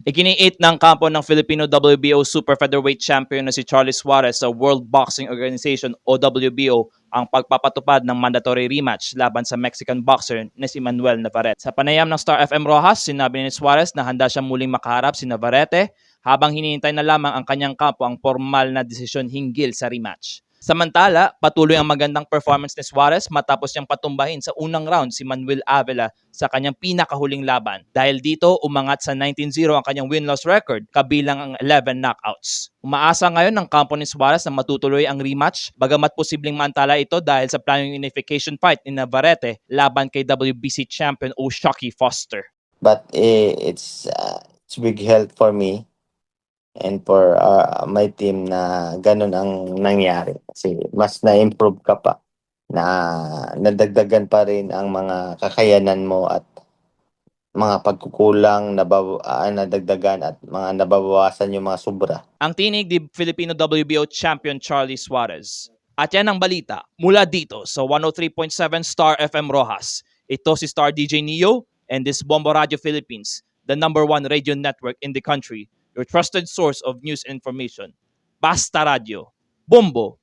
Ikiniit ng kampo ng Filipino WBO Super Featherweight Champion na si Charlie Suarez sa World Boxing Organization o WBO ang pagpapatupad ng mandatory rematch laban sa Mexican boxer na si Manuel Navarrete. Sa panayam ng Star FM Rojas, sinabi ni Suarez na handa siyang muling makaharap si Navarrete habang hinihintay na lamang ang kanyang kampo ang formal na desisyon hinggil sa rematch. Samantala, patuloy ang magandang performance ni Suarez matapos niyang patumbahin sa unang round si Manuel Avila sa kanyang pinakahuling laban. Dahil dito, umangat sa 19-0 ang kanyang win-loss record kabilang ang 11 knockouts. Umaasa ngayon ng kampo ni Suarez na matutuloy ang rematch bagamat posibleng maantala ito dahil sa planong unification fight ni Navarrete laban kay WBC champion o Shocky Foster. But it's big help for me and for my team na ganun ang nangyari. Kasi mas na-improve ka pa, na nadagdagan pa rin ang mga kakayanan mo at mga pagkukulang nadagdagan at mga nababawasan yung mga sobra. Ang tinig ni Filipino WBO champion Charlie Suarez. At yan ang balita mula dito sa 103.7 Star FM Rojas. Ito si Star DJ Neo and this Bombo Radio Philippines, the #1 radio network in the country, your trusted source of news and information. Basta Radio. Bombo